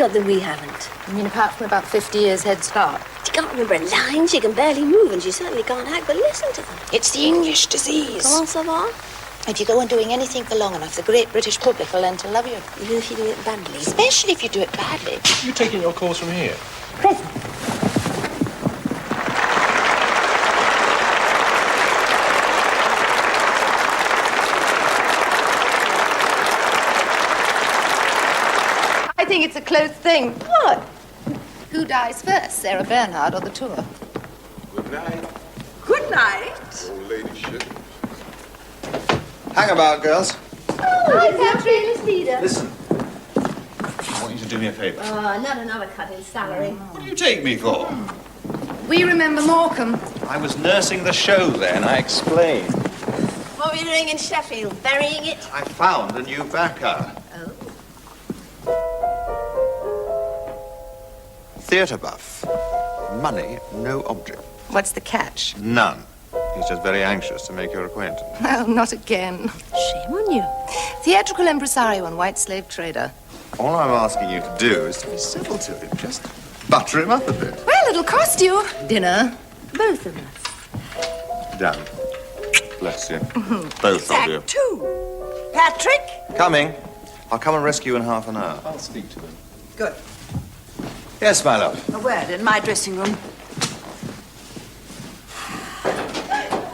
got that we haven't? You mean apart from about 50 years head start? She can't remember a line, she can barely move, and she certainly can't act, but listen to them. It's the English disease. Comment ça va? If you go on doing anything for long enough, the great British public will learn to love you. Even if you do it badly. Especially if you do it badly. You taking your course from here? Present. I think it's a close thing. What? Who dies first, Sarah Bernhardt or the tour? Good night. Good night. Old ladyship. Hang about, girls. Hi, Patrick, Miss Leader. Listen. I want you to do me a favour. Not another cut in salary. What do you take me for? We remember Morecambe. I was nursing the show then, I explained. What were you doing in Sheffield? Burying it? I found a new backer. Oh. Theatre buff. Money, no object. What's the catch? None. He's just very anxious to make your acquaintance. Oh, not again. Shame on you. Theatrical impresario and white slave trader. All I'm asking you to do is to be civil to him. Just butter him up a bit. Well, it'll cost you. Dinner. Both of us. Done. Bless you. Both of you. Act 2. Patrick? Coming. I'll come and rescue you in half an hour. I'll speak to them. Good. Yes, my love. A word in my dressing room.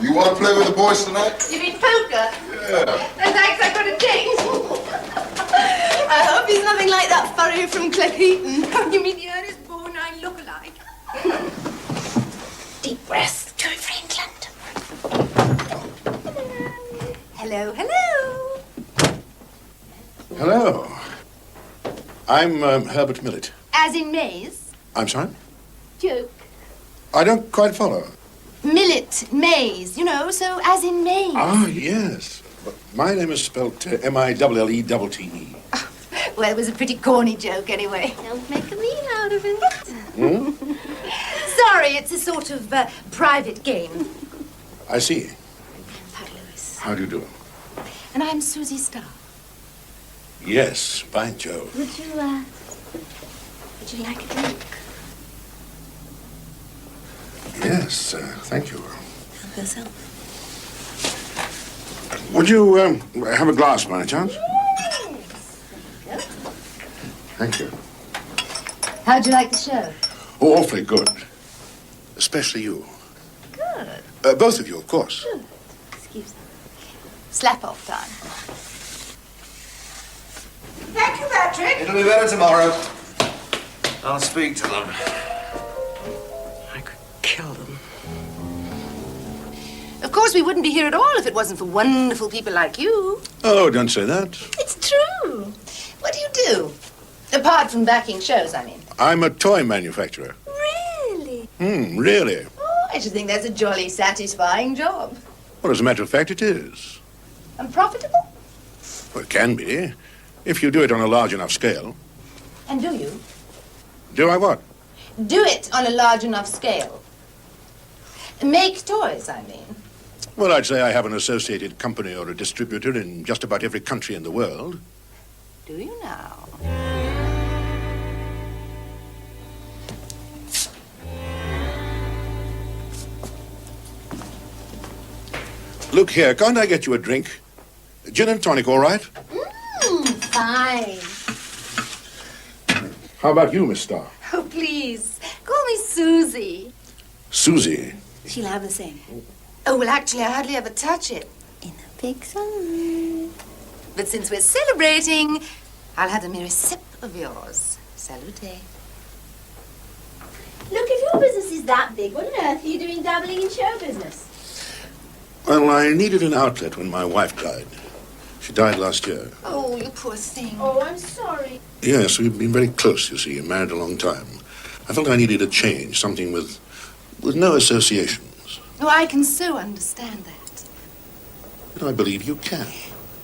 You want to play with the boys tonight? You mean poker? Yeah. And thanks, I got a date. I hope he's nothing like that furry from Cleheaton. You mean the Ernest Borgnine look-alike? Deep breath. Do it for England. Hello, hello. Hello. I'm Herbert Millet. As in Mays? I'm sorry? Joke. I don't quite follow. Millet, Mays, you know, so as in Mays. Ah, yes. But my name is spelt M-I-L-L-E-T-T-E. Well, it was a pretty corny joke anyway. Don't make a meal out of it. Sorry, it's a sort of private game. I see. Pat Lewis. How do you do? And I'm Susie Starr. Yes, by Jove. Would you like a drink? Yes, thank you. Help yourself. Would you have a glass by any chance? Yes. Thank you. How'd you like the show? Oh, awfully good. Especially you. Good. Both of you, of course. Good. Excuse me. Slap-off time. Thank you, Patrick. It'll be better tomorrow. I'll speak to them. I could kill them. Of course, we wouldn't be here at all if it wasn't for wonderful people like you. Oh, don't say that. It's true. What do you do? Apart from backing shows, I mean. I'm a toy manufacturer. Really? Really? Oh, I should think that's a jolly satisfying job. Well, as a matter of fact, it is. And profitable? Well, it can be, if you do it on a large enough scale. And do you? Do I what? Do it on a large enough scale. Make toys, I mean. Well, I'd say I have an associated company or a distributor in just about every country in the world. Do you now? Look here, can't I get you a drink? Gin and tonic, all right? Fine. How about you, Miss Starr? Oh, please. Call me Susie. Susie. She'll have the same. Oh, well, actually, I hardly ever touch it. In a big sun. But since we're celebrating, I'll have the merest sip of yours. Salute. Look, if your business is that big, what on earth are you doing dabbling in show business? Well, I needed an outlet when my wife died. She died last year. Oh, you poor thing. Oh, I'm sorry. Yes, we've been very close, you see, married a long time. I felt I needed a change, something with no associations. Oh, I can so understand that. And I believe you can.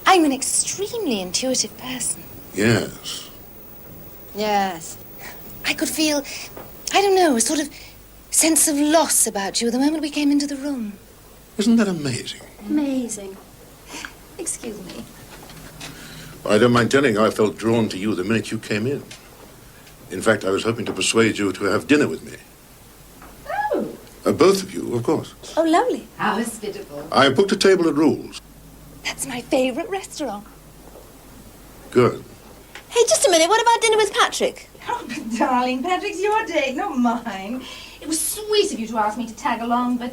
I'm an extremely intuitive person. Yes. Yes. I could feel, I don't know, a sort of sense of loss about you the moment we came into the room. Isn't that amazing? Amazing. Excuse me. I don't mind telling you, I felt drawn to you the minute you came in. In fact, I was hoping to persuade you to have dinner with me. Oh. Both of you, of course. Oh, lovely. How hospitable. I booked a table at Rules. That's my favorite restaurant. Good. Hey, just a minute. What about dinner with Patrick? Oh, but darling, Patrick's your date, not mine. It was sweet of you to ask me to tag along, but,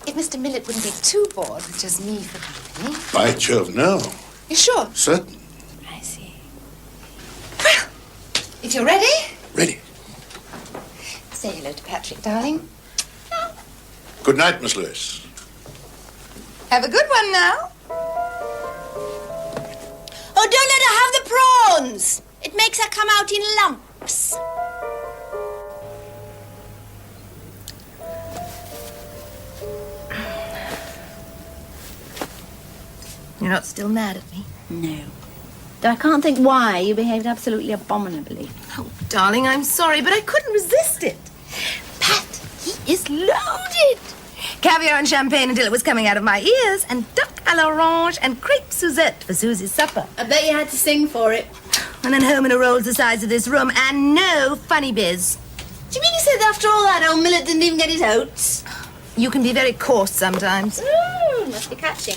If Mr. Millett wouldn't be too bored with just me for company. By Jove, no. You sure? Certain. I see. Well, if you're ready, Ready. say hello to Patrick, darling. Good night, Miss Lewis. Have a good one now. Oh, don't let her have the prawns. It makes her come out in lumps. you're not still mad at me? No. Though I can't think why you behaved absolutely abominably. Oh, darling, I'm sorry, but I couldn't resist it. Pat, he is loaded. Caviar and champagne until it was coming out of my ears, and duck à l'orange and crepe Suzette for Susie's supper. I bet you had to sing for it. And then home in a rolls the size of this room, and no funny biz. Do you mean you said after all that old Millett didn't even get his oats? You can be very coarse sometimes. Ooh, must be catching.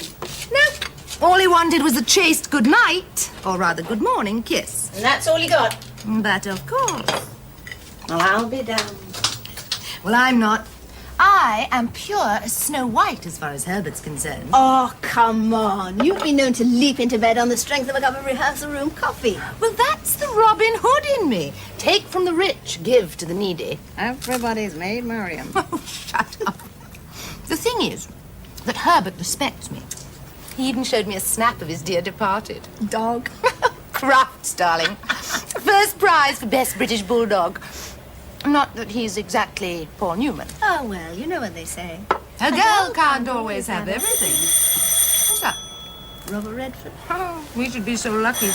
No, all he wanted was a chaste good night, or rather good morning kiss. And that's all you got? But of course. Well, I'll be damned. Well, I'm not. I am pure as Snow White as far as Herbert's concerned. Oh, come on. You've been known to leap into bed on the strength of a cup of rehearsal room coffee. Well, that's the Robin Hood in me. Take from the rich, give to the needy. Everybody's made Miriam. Oh, shut up. The thing is that Herbert respects me. He even showed me a snap of his dear departed. Dog. Crafts, darling. First prize for best British bulldog. Not that he's exactly Paul Newman. Oh, well, you know what they say. A girl can't always have everything. What's that? Robert Redford. Oh, we should be so lucky.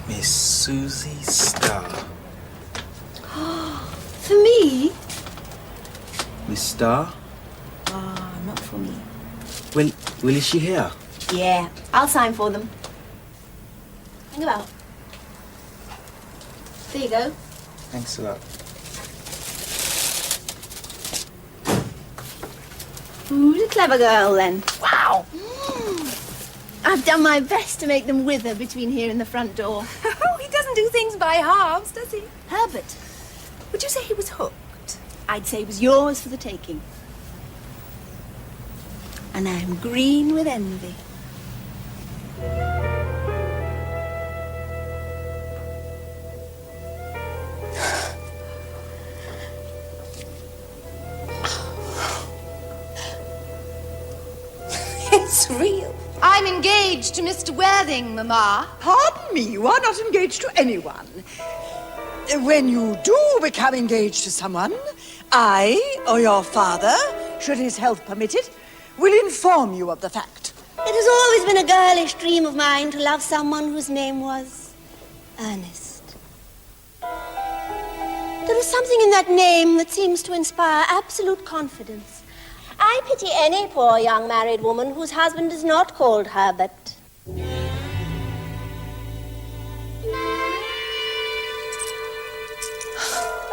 Miss Susie Starr. For me? Miss Starr? Oh, not for me. Well, is she here? Yeah, I'll sign for them. Hang about. There you go. Thanks a lot. Who's a clever girl, then? Wow. I've done my best to make them wither between here and the front door. Oh, he doesn't do things by halves, does he? Herbert, Would you say he was hooked? I'd say it was yours for the taking. And I'm green with envy. It's real. I'm engaged to Mr. Worthing, Mamma. Pardon me, you are not engaged to anyone. When you do become engaged to someone, I, or your father, should his health permit it, will inform you of the fact. It has always been a girlish dream of mine to love someone whose name was Ernest. There is something in that name that seems to inspire absolute confidence. I pity any poor young married woman whose husband is not called Herbert.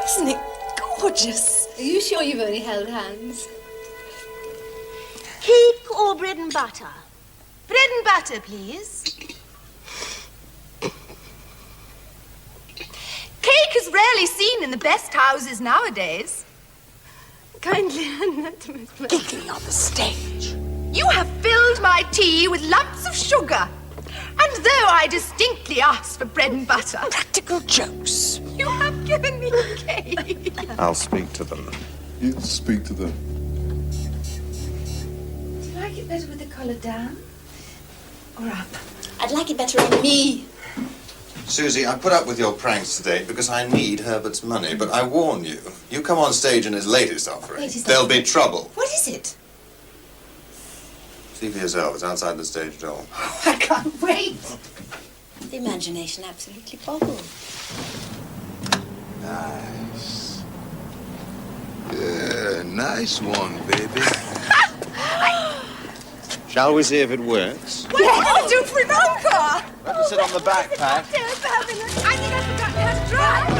Isn't it gorgeous? Are you sure you've only held hands? Cake or bread and butter? Bread and butter, please. Cake is rarely seen in the best houses nowadays. Kindly hand that to Miss Blair. Giggling on the stage. You have filled my tea with lumps of sugar. And though I distinctly asked for bread and butter, Practical jokes. you have given me cake. I'll speak to them. You speak to them. Do you like it better with the collar down or up? I'd like it better on me. Susie, I put up with your pranks today because I need Herbert's money, but I warn you, you come on stage in his latest offering, there'll be trouble. What is it? See for yourself, it's outside the stage door. I can't wait. The imagination absolutely boggles. Nice. Yeah, nice one, baby. Shall we see if it works? What do we do for an encore? can sit on the backpack. I think I forgot how to drive.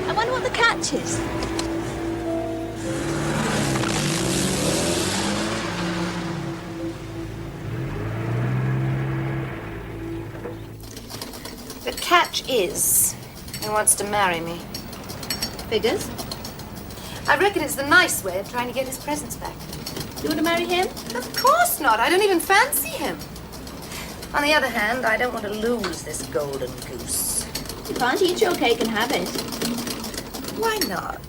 I wonder what the catch is. The catch is, he wants to marry me. Figures. I reckon it's the nice way of trying to get his presents back. You want to marry him? Of course not. I don't even fancy him. On the other hand, I don't want to lose this golden goose. You can't eat your cake and have it. Why not?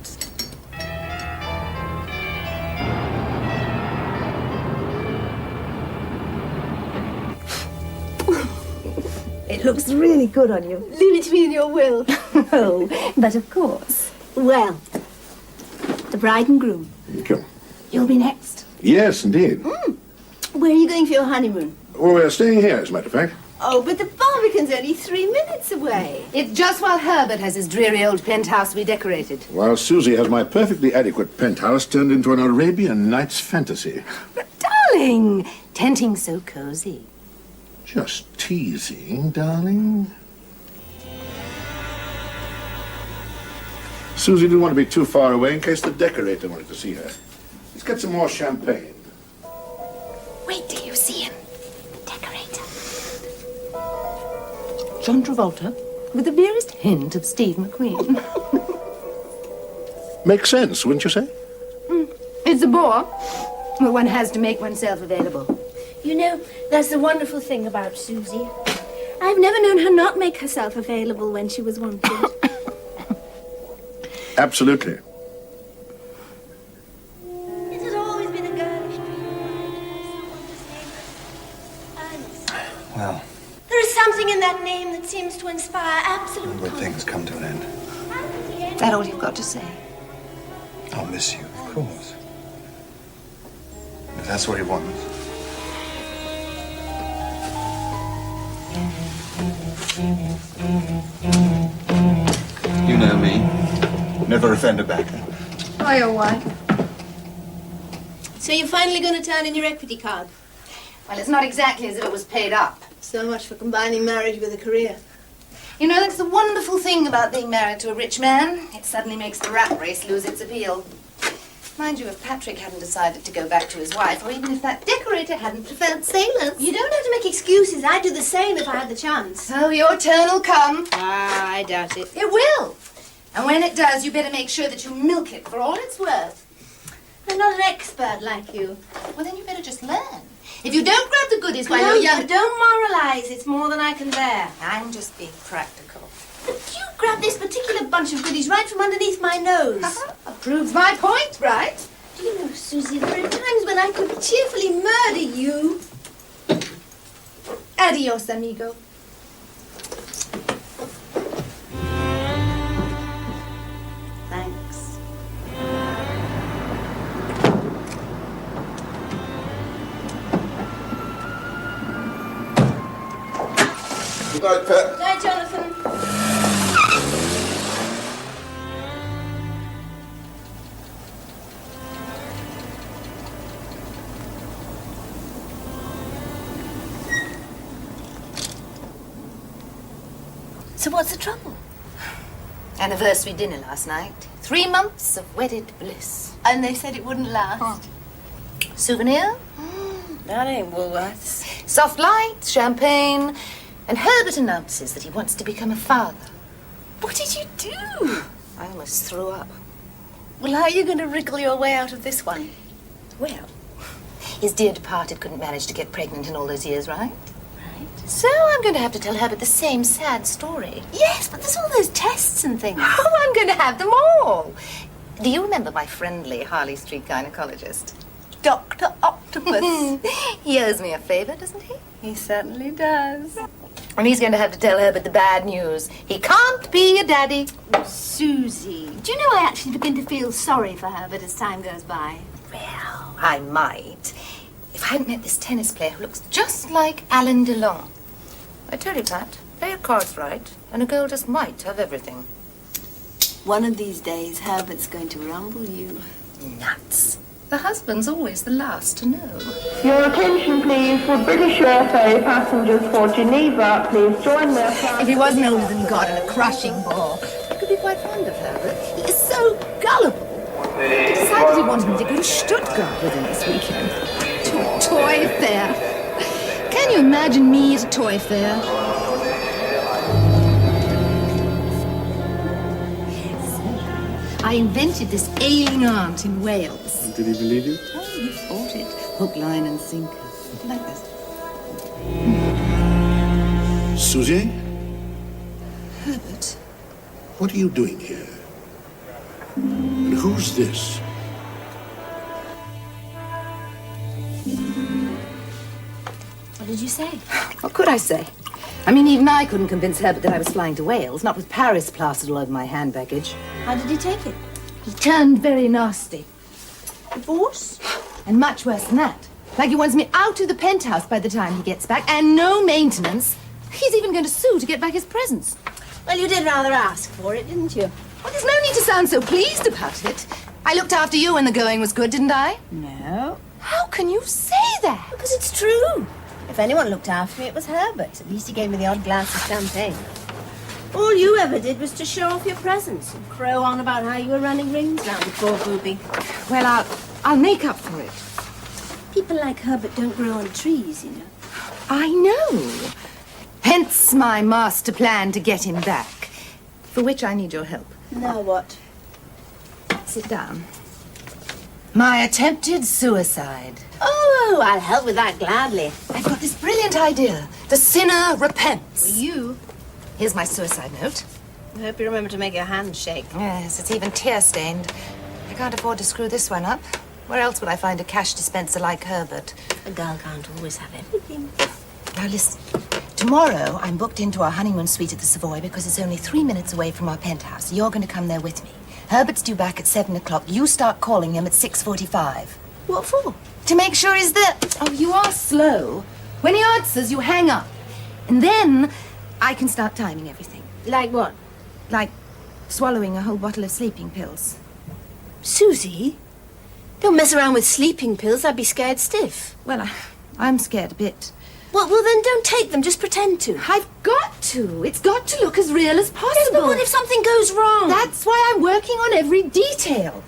It looks really good on you. Leave it to me in your will. Oh, but of course. Well, the bride and groom. Thank you. You'll be next. Yes, indeed. Where are you going for your honeymoon? Well, we're staying here, as a matter of fact. Oh, but the Barbican's only 3 minutes away. It's just while Herbert has his dreary old penthouse redecorated. While Susie has my perfectly adequate penthouse turned into an Arabian Nights fantasy. But darling, tenting's so cozy. Just teasing, darling. Susie didn't want to be too far away in case the decorator wanted to see her. Let's get some more champagne. Wait till you see him. Decorator. John Travolta? With the merest hint of Steve McQueen. Makes sense, wouldn't you say? It's a bore, but one has to make oneself available. You know, that's the wonderful thing about Susie. I've never known her not make herself available when she was wanted. Absolutely. It has always been a girlish dream of mine to have someone whose name was Ernest. Well, There is something in that name that seems to inspire absolute good confidence. things come to an end. That all you've got to say? I'll miss you, of course. If that's what he wants. You know me. Never offend a backer. Hi, your wife. So you're finally going to turn in your equity card? Well, it's not exactly as if it was paid up. So much for combining marriage with a career. You know, that's the wonderful thing about being married to a rich man. It suddenly makes the rat race lose its appeal. Mind you, if Patrick hadn't decided to go back to his wife, or even if that decorator hadn't preferred sailors. You don't have to make excuses. I'd do the same if I had the chance. Oh, your turn will come. Ah, I doubt it. It will. And when it does, you better make sure that you milk it for all it's worth. I'm not an expert like you. Well, then you better just learn. If you don't grab the goodies while No, you're young... don't moralize. It's more than I can bear. I'm just being practical. But you grabbed this particular bunch of goodies right from underneath my nose. Proves my point, right? Do you know, Susie, there are times when I could cheerfully murder you. Adios, amigo. Thanks. Good night, Pet. Good night, Jonathan. So what's the trouble? Anniversary dinner last night. 3 months of wedded bliss. And they said it wouldn't last. Souvenir? That ain't Woolworths. Soft lights, champagne, and Herbert announces that he wants to become a father. What did you do? I almost threw up. Well, how are you going to wriggle your way out of this one? Well, his dear departed couldn't manage to get pregnant in all those years, right? Right. So I'm going to have to tell Herbert the same sad story. Yes, but there's all those tests and things. Oh, I'm going to have them all. Do you remember my friendly Harley Street gynecologist? Dr. Octopus. He owes me a favor, doesn't he? He certainly does. And he's going to have to tell Herbert the bad news. He can't be a daddy. Susie, do you know I actually begin to feel sorry for Herbert as time goes by? Well, I might. If I hadn't met this tennis player who looks just like Alain Delon. I tell you, Pat, play your cards right, and a girl just might have everything. One of these days, Herbert's going to rumble you. Nuts. The husband's always the last to know. Your attention, please, for British Airways passengers for Geneva. Please join their flight. If he wasn't older than God and a crushing bore, I could be quite fond of her, but he is so gullible. He decided he wanted me to go to Stuttgart with him this weekend. To a toy fair. Can you imagine me at a toy fair? Yes. I invented this ailing aunt in Wales. Did he believe you? Oh, you bought it. Hook, line, and sinker. Like this. Susie, Herbert. what are you doing here? And who's this? What did you say? What could I say? I mean, even I couldn't convince Herbert that I was flying to Wales, not with Paris plastered all over my hand baggage. How did he take it? He turned very nasty. Divorce? And much worse than that. Like he wants me out of the penthouse by the time he gets back, and no maintenance. He's even going to sue to get back his presents. Well, you did rather ask for it, didn't you? Well, there's no need to sound so pleased about it. I looked after you when the going was good, didn't I? No. How can you say that? Because it's true. If anyone looked after me, it was Herbert. At least he gave me the odd glass of champagne. All you ever did was to show off your presents and crow on about how you were running rings round the poor booby. Well, I'll make up for it. People like Herbert don't grow on trees, you know. I know. Hence my master plan to get him back, for which I need your help. Now what? Sit down. My attempted suicide. Oh, I'll help with that gladly. I've got this brilliant idea. The sinner repents. For you. Here's my suicide note. I hope you remember to make your hand shake. Yes, it's even tear-stained. I can't afford to screw this one up. Where else would I find a cash dispenser like Herbert? A girl can't always have everything. Now listen. Tomorrow, I'm booked into our honeymoon suite at the Savoy because it's only 3 minutes away from our penthouse. You're going to come there with me. Herbert's due back at 7 o'clock. You start calling him at 6:45. What for? To make sure he's there. Oh, you are slow. When he answers, you hang up. And then I can start timing everything. Like what? Like swallowing a whole bottle of sleeping pills. Susie? Don't mess around with sleeping pills. I'd be scared stiff. Well, I'm scared a bit. Well, then don't take them. Just pretend to. I've got to. It's got to look as real as possible. Yes, but what if something goes wrong? That's why I'm working on every detail.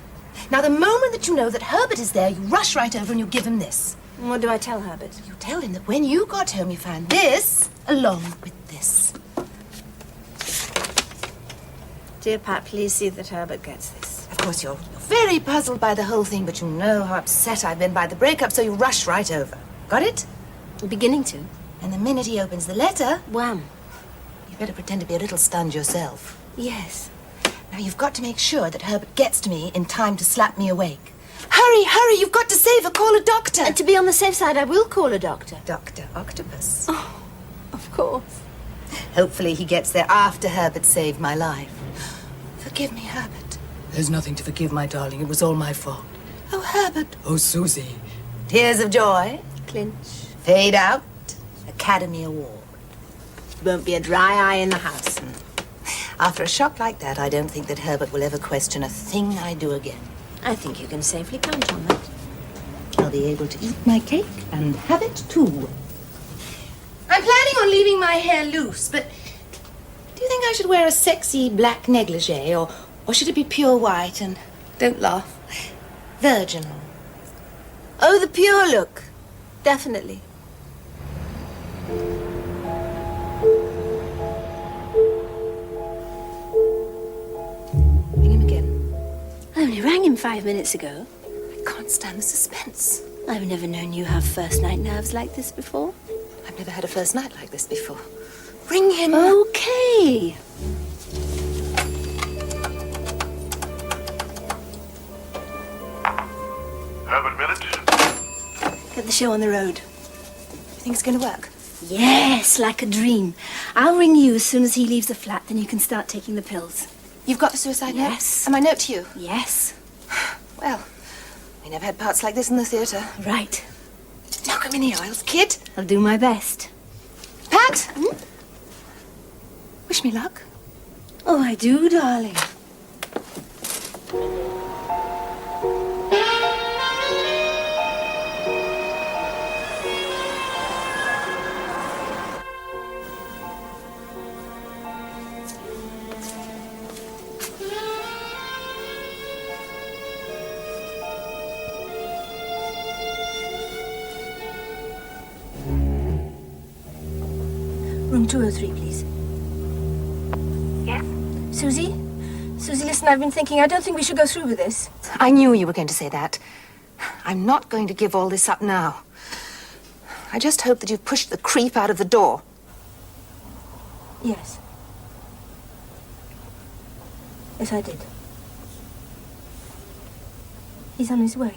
Now, the moment that you know that Herbert is there, you rush right over and you give him this. What do I tell Herbert? You tell him that when you got home, you found this along with this. Dear Pat, please see that Herbert gets this. Of course, you're very puzzled by the whole thing, but you know how upset I've been by the breakup, so you rush right over. Got it? I'm beginning to. And the minute he opens the letter, Wham. you better pretend to be a little stunned yourself. Yes. Now, you've got to make sure that Herbert gets to me in time to slap me awake. Hurry, hurry, you've got to save her. Call a doctor. And to be on the safe side, I will call a doctor. Dr. Octopus. Oh, of course. Hopefully he gets there after Herbert saved my life. Forgive me, Herbert. There's nothing to forgive, my darling. It was all my fault. Oh, Herbert. Oh, Susie. Tears of joy. Clinch. Fade out. Academy Award. Won't be a dry eye in the house. After a shock like that, I don't think that Herbert will ever question a thing I do again. I think you can safely count on that. I'll be able to eat my cake and have it too. I'm planning on leaving my hair loose, but do you think I should wear a sexy black negligee, or should it be pure white and, don't laugh, virginal? Oh, the pure look. Definitely. Ring him again. I only rang him 5 minutes ago. I can't stand the suspense. I've never known you have first night nerves like this before. I've never had a first night like this before. Ring him. Okay. Herbert Millet? Get the show on the road. You think it's going to work? Yes, like a dream. I'll ring you as soon as he leaves the flat, then you can start taking the pills. You've got the suicide note? Yes. And my note to you? Yes. Well, we never had parts like this in the theatre. Right. Knock 'em in the aisles, kid. I'll do my best. Pat! Wish me luck. Oh, I do, darling. Room 203, please. Yes? Susie? Susie, listen, I've been thinking. I don't think we should go through with this. I knew you were going to say that. I'm not going to give all this up now. I just hope that you've pushed the creep out of the door. Yes. Yes, I did. He's on his way.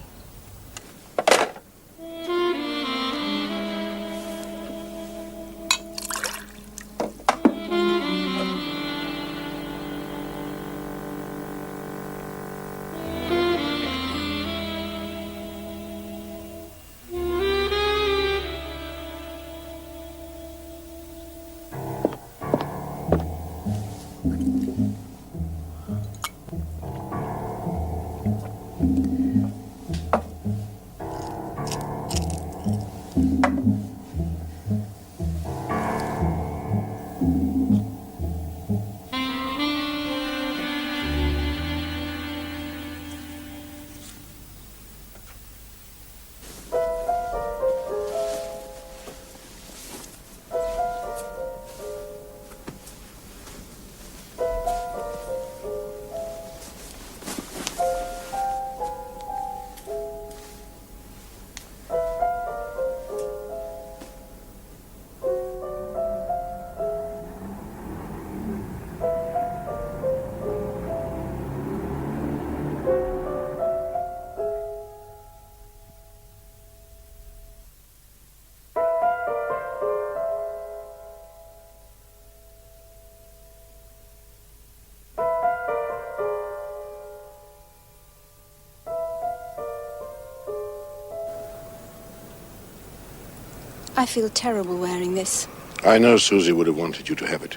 I feel terrible wearing this. I know Susie would have wanted you to have it.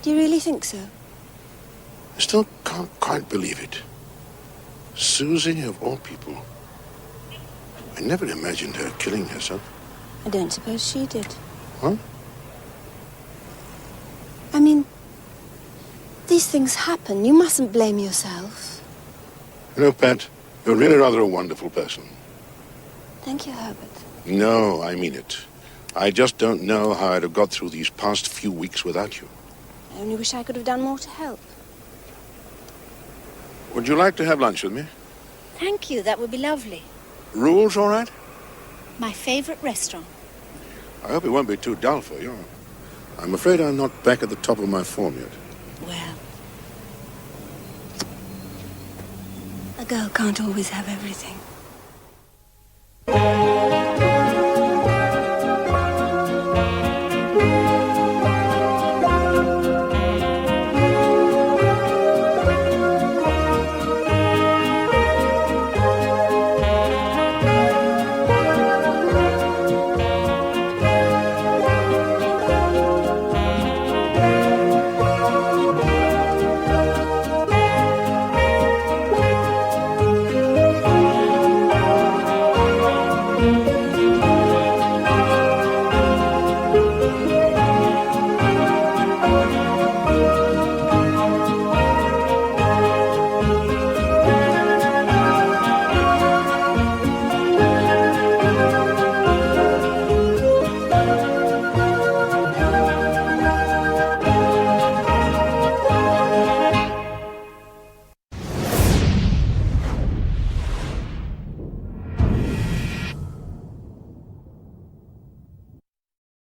Do you really think so? I still can't quite believe it. Susie, of all people. I never imagined her killing herself. I don't suppose she did. Huh? I mean, these things happen. You mustn't blame yourself. You know, Pat, you're really rather a wonderful person. Thank you, Herbert. No, I mean it. I just don't know how I'd have got through these past few weeks without you. I only wish I could have done more to help. Would you like to have lunch with me? Thank you. That would be lovely. Rules all right? My favorite restaurant. I hope it won't be too dull for you. I'm afraid I'm not back at the top of my form yet. Well, a girl can't always have everything.